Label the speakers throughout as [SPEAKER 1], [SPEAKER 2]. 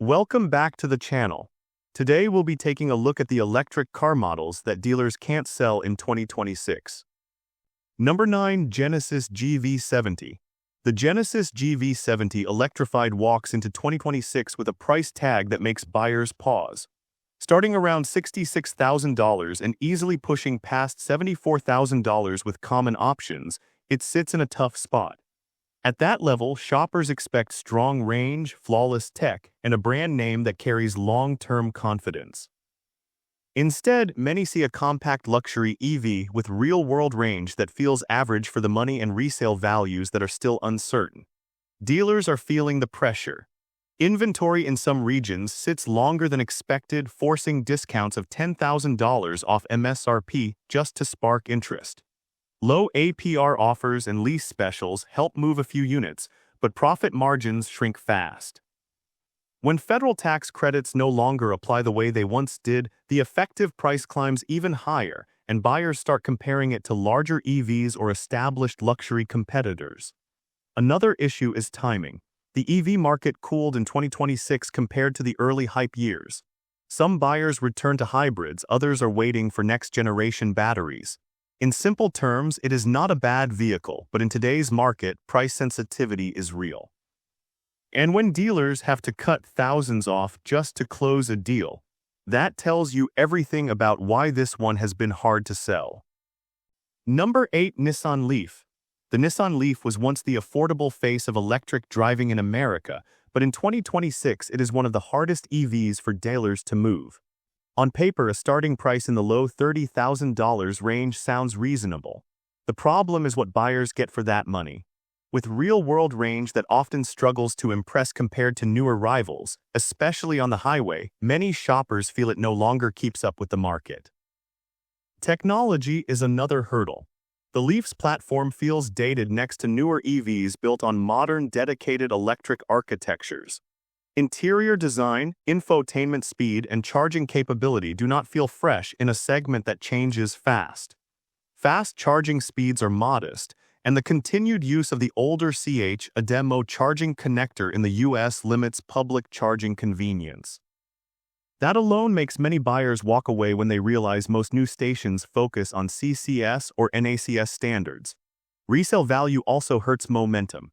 [SPEAKER 1] Welcome back to the channel. Today we'll be taking a look at the electric car models that dealers can't sell in 2026. Number 9. Genesis GV70. The Genesis GV70 electrified walks into 2026 with a price tag that makes buyers pause. Starting around $66,000 and easily pushing past $74,000 with common options, it sits in a tough spot. At that level, shoppers expect strong range, flawless tech, and a brand name that carries long-term confidence. Instead, many see a compact luxury EV with real-world range that feels average for the money and resale values that are still uncertain. Dealers are feeling the pressure. Inventory in some regions sits longer than expected, forcing discounts of $10,000 off MSRP just to spark interest. Low APR offers and lease specials help move a few units, but profit margins shrink fast. When federal tax credits no longer apply the way they once did, the effective price climbs even higher, and buyers start comparing it to larger EVs or established luxury competitors. Another issue is timing. The EV market cooled in 2026 compared to the early hype years. Some buyers return to hybrids, others are waiting for next-generation batteries. In simple terms, it is not a bad vehicle, but in today's market, price sensitivity is real. And when dealers have to cut thousands off just to close a deal, that tells you everything about why this one has been hard to sell. Number 8. Nissan Leaf. The Nissan Leaf was once the affordable face of electric driving in America, but in 2026 it is one of the hardest EVs for dealers to move. On paper, a starting price in the low $30,000 range sounds reasonable. The problem is what buyers get for that money. With real-world range that often struggles to impress compared to newer rivals, especially on the highway, many shoppers feel it no longer keeps up with the market. Technology is another hurdle. The Leaf's platform feels dated next to newer EVs built on modern, dedicated electric architectures. Interior design, infotainment speed, and charging capability do not feel fresh in a segment that changes fast. Fast charging speeds are modest, and the continued use of the older CH-ADEMO charging connector in the US limits public charging convenience. That alone makes many buyers walk away when they realize most new stations focus on CCS or NACS standards. Resale value also hurts momentum.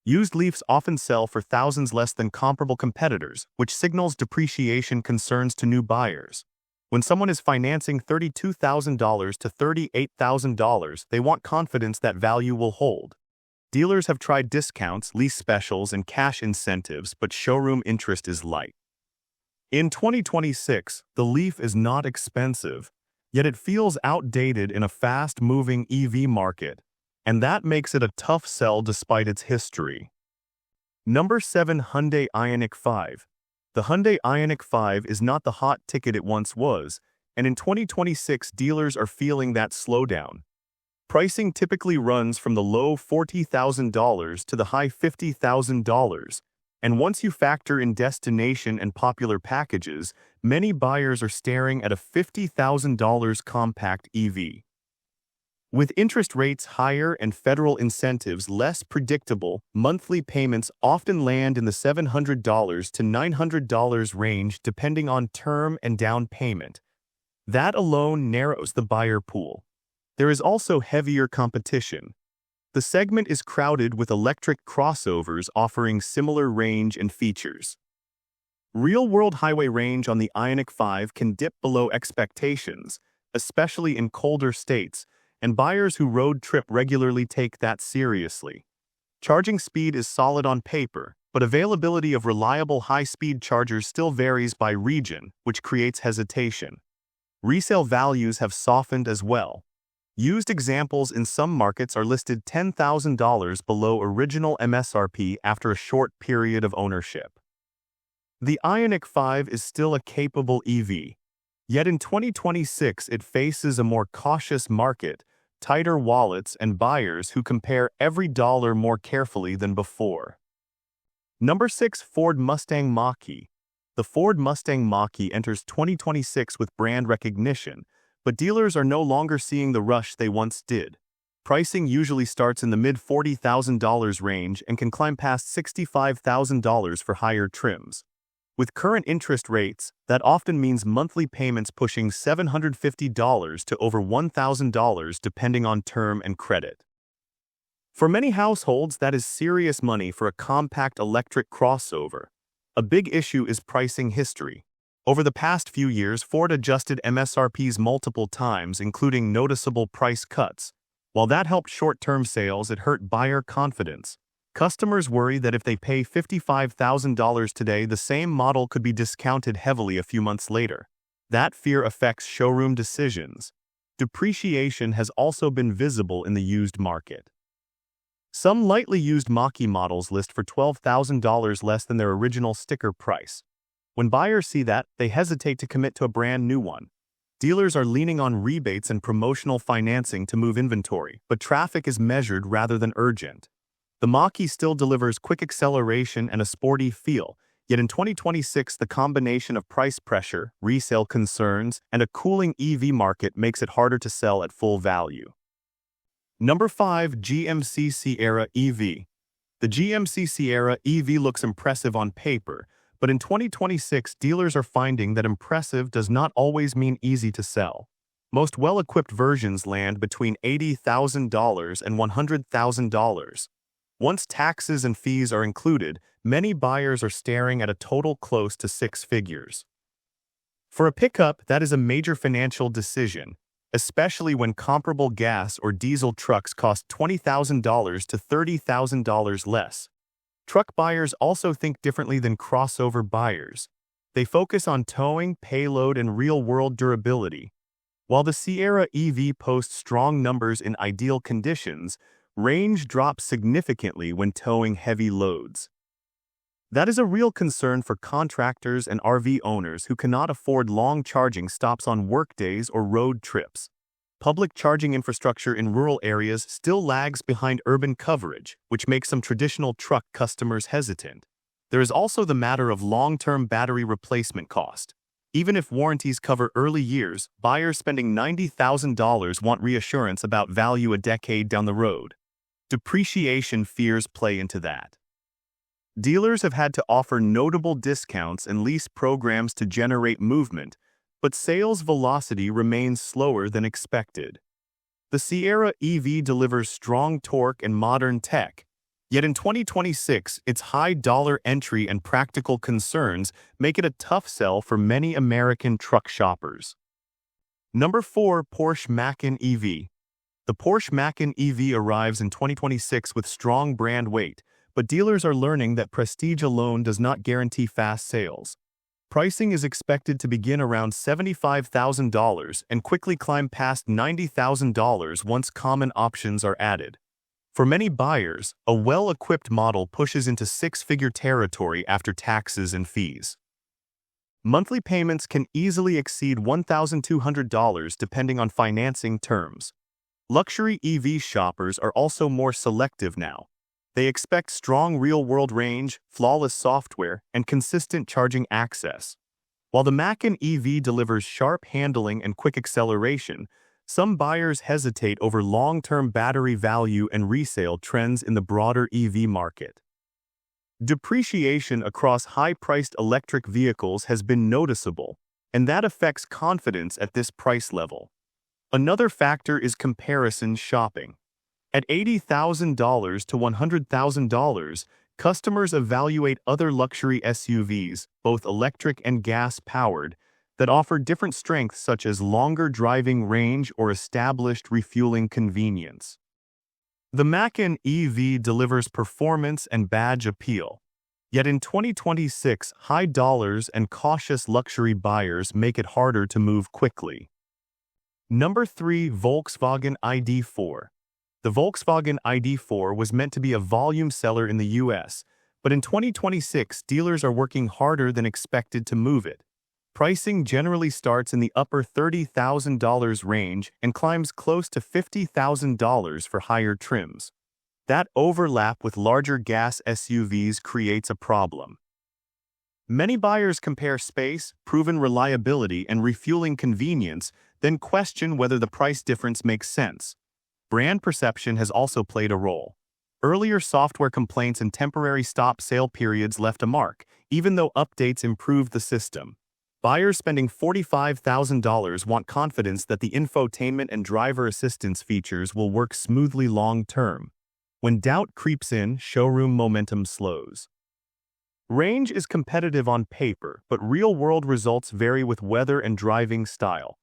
[SPEAKER 1] Used Leafs often sell for thousands less than comparable competitors, which signals depreciation concerns to new buyers. When someone is financing $32,000 to $38,000, they want confidence that value will hold. Dealers have tried discounts, lease specials, and cash incentives, but showroom interest is light. In 2026, the Leaf is not expensive, yet it feels outdated in a fast-moving EV market, and that makes it a tough sell despite its history. Number 7. Hyundai Ioniq 5. The Hyundai Ioniq 5 is not the hot ticket it once was, and in 2026 dealers are feeling that slowdown. Pricing typically runs from the low $40,000 to the high $50,000, and once you factor in destination and popular packages, many buyers are staring at a $50,000 compact EV. With interest rates higher and federal incentives less predictable, monthly payments often land in the $700 to $900 range depending on term and down payment. That alone narrows the buyer pool. There is also heavier competition. The segment is crowded with electric crossovers offering similar range and features. Real-world highway range on the Ioniq 5 can dip below expectations, especially in colder states, and buyers who road trip regularly take that seriously. Charging speed is solid on paper, but availability of reliable high-speed chargers still varies by region, which creates hesitation. Resale values have softened as well. Used examples in some markets are listed $10,000 below original MSRP after a short period of ownership. The Ioniq 5 is still a capable EV. Yet in 2026 it faces a more cautious market, tighter wallets, and buyers who compare every dollar more carefully than before. Number 6. Ford Mustang Mach-E. The Ford Mustang Mach-E enters 2026 with brand recognition, but dealers are no longer seeing the rush they once did. Pricing usually starts in the mid-$40,000 range and can climb past $65,000 for higher trims. With current interest rates, that often means monthly payments pushing $750 to over $1,000 depending on term and credit. For many households, that is serious money for a compact electric crossover. A big issue is pricing history. Over the past few years, Ford adjusted MSRPs multiple times, including noticeable price cuts. While that helped short-term sales, it hurt buyer confidence. Customers worry that if they pay $55,000 today, the same model could be discounted heavily a few months later. That fear affects showroom decisions. Depreciation has also been visible in the used market. Some lightly used Mach-E models list for $12,000 less than their original sticker price. When buyers see that, they hesitate to commit to a brand new one. Dealers are leaning on rebates and promotional financing to move inventory, but traffic is measured rather than urgent. The Mach-E still delivers quick acceleration and a sporty feel, yet in 2026 the combination of price pressure, resale concerns, and a cooling EV market makes it harder to sell at full value. Number 5. GMC Sierra EV. The GMC Sierra EV looks impressive on paper, but in 2026 dealers are finding that impressive does not always mean easy to sell. Most well-equipped versions land between $80,000 and $100,000. Once taxes and fees are included, many buyers are staring at a total close to 6 figures. For a pickup, that is a major financial decision, especially when comparable gas or diesel trucks cost $20,000 to $30,000 less. Truck buyers also think differently than crossover buyers. They focus on towing, payload, and real-world durability. While the Sierra EV posts strong numbers in ideal conditions, range drops significantly when towing heavy loads. That is a real concern for contractors and RV owners who cannot afford long charging stops on workdays or road trips. Public charging infrastructure in rural areas still lags behind urban coverage, which makes some traditional truck customers hesitant. There is also the matter of long-term battery replacement cost. Even if warranties cover early years, buyers spending $90,000 want reassurance about value a decade down the road. Depreciation fears play into that. Dealers have had to offer notable discounts and lease programs to generate movement, but sales velocity remains slower than expected. The Sierra EV delivers strong torque and modern tech, yet in 2026, its high-dollar entry and practical concerns make it a tough sell for many American truck shoppers. Number 4. Porsche Macan EV. The Porsche Macan EV arrives in 2026 with strong brand weight, but dealers are learning that prestige alone does not guarantee fast sales. Pricing is expected to begin around $75,000 and quickly climb past $90,000 once common options are added. For many buyers, a well-equipped model pushes into 6-figure territory after taxes and fees. Monthly payments can easily exceed $1,200 depending on financing terms. Luxury EV shoppers are also more selective now. They expect strong real-world range, flawless software, and consistent charging access. While the Macan EV delivers sharp handling and quick acceleration, some buyers hesitate over long-term battery value and resale trends in the broader EV market. Depreciation across high-priced electric vehicles has been noticeable, and that affects confidence at this price level. Another factor is comparison shopping. At $80,000 to $100,000, customers evaluate other luxury SUVs, both electric and gas-powered, that offer different strengths such as longer driving range or established refueling convenience. The Macan EV delivers performance and badge appeal. Yet in 2026, high dollars and cautious luxury buyers make it harder to move quickly. Number 3. Volkswagen ID.4. The Volkswagen ID.4 was meant to be a volume seller in the US, but in 2026, dealers are working harder than expected to move it. Pricing generally starts in the upper $30,000 range and climbs close to $50,000 for higher trims. That overlap with larger gas SUVs creates a problem. Many buyers compare space, proven reliability, and refueling convenience, then question whether the price difference makes sense. Brand perception has also played a role. Earlier software complaints and temporary stop sale periods left a mark, even though updates improved the system. Buyers spending $45,000 want confidence that the infotainment and driver assistance features will work smoothly long-term. When doubt creeps in, showroom momentum slows. Range is competitive on paper, but real-world results vary with weather and driving style.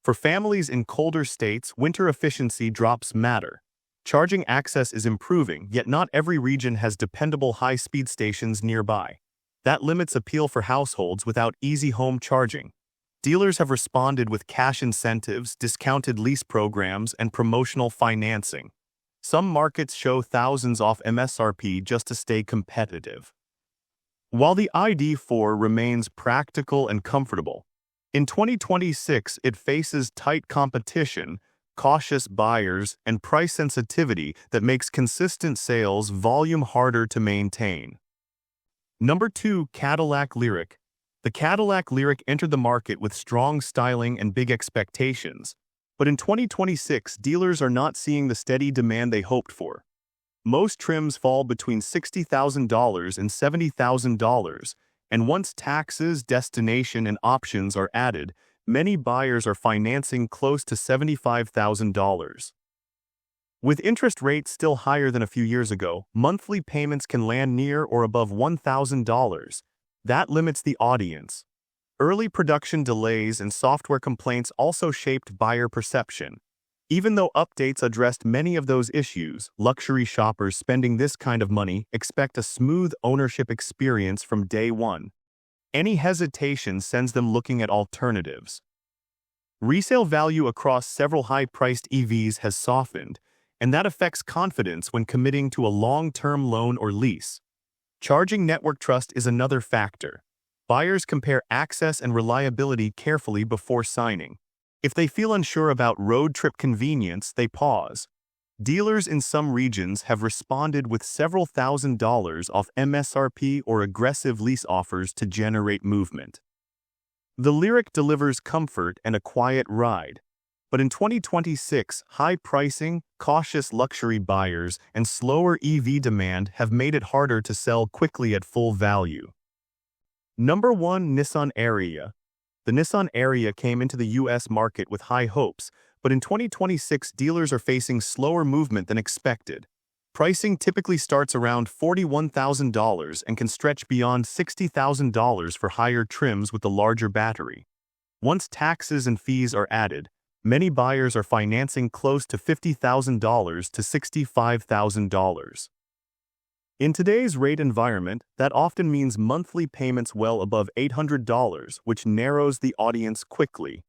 [SPEAKER 1] For families in colder states, winter efficiency drops matter. Charging access is improving, yet not every region has dependable high-speed stations nearby. That limits appeal for households without easy home charging. Dealers have responded with cash incentives, discounted lease programs, and promotional financing. Some markets show thousands off MSRP just to stay competitive. While the ID.4 remains practical and comfortable, in 2026 it faces tight competition, cautious buyers, and price sensitivity that makes consistent sales volume harder to maintain. Number 2. Cadillac Lyriq. The Cadillac Lyriq entered the market with strong styling and big expectations, but in 2026 dealers are not seeing the steady demand they hoped for. Most trims fall between $60,000 and $70,000, and once taxes, destination, and options are added, many buyers are financing close to $75,000. With interest rates still higher than a few years ago, monthly payments can land near or above $1,000. That limits the audience. Early production delays and software complaints also shaped buyer perception. Even though updates addressed many of those issues, luxury shoppers spending this kind of money expect a smooth ownership experience from day one. Any hesitation sends them looking at alternatives. Resale value across several high-priced EVs has softened, and that affects confidence when committing to a long-term loan or lease. Charging network trust is another factor. Buyers compare access and reliability carefully before signing. If they feel unsure about road trip convenience, they pause. Dealers in some regions have responded with several $1,000s off MSRP or aggressive lease offers to generate movement. The Lyriq delivers comfort and a quiet ride. But in 2026, high pricing, cautious luxury buyers, and slower EV demand have made it harder to sell quickly at full value. Number 1. Nissan Ariya. The Nissan Ariya came into the US market with high hopes, but in 2026 dealers are facing slower movement than expected. Pricing typically starts around $41,000 and can stretch beyond $60,000 for higher trims with the larger battery. Once taxes and fees are added, many buyers are financing close to $50,000 to $65,000. In today's rate environment, that often means monthly payments well above $800, which narrows the audience quickly.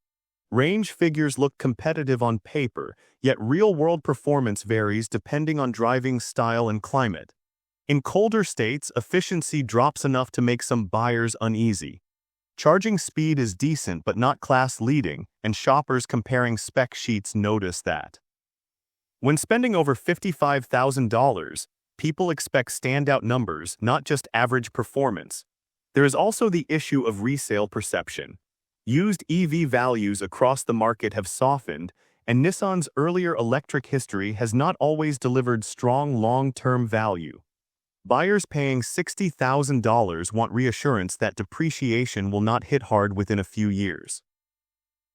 [SPEAKER 1] Range figures look competitive on paper, yet real-world performance varies depending on driving style and climate. In colder states, efficiency drops enough to make some buyers uneasy. Charging speed is decent but not class-leading, and shoppers comparing spec sheets notice that. When spending over $55,000, people expect standout numbers, not just average performance. There is also the issue of resale perception. Used EV values across the market have softened, and Nissan's earlier electric history has not always delivered strong long-term value. Buyers paying $60,000 want reassurance that depreciation will not hit hard within a few years.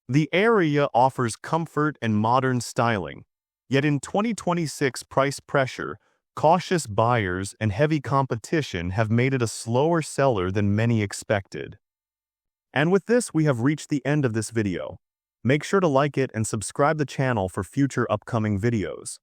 [SPEAKER 1] The Ariya offers comfort and modern styling, yet in 2026 price pressure, cautious buyers and heavy competition have made it a slower seller than many expected. And with this, we have reached the end of this video. Make sure to like it and subscribe the channel for future upcoming videos.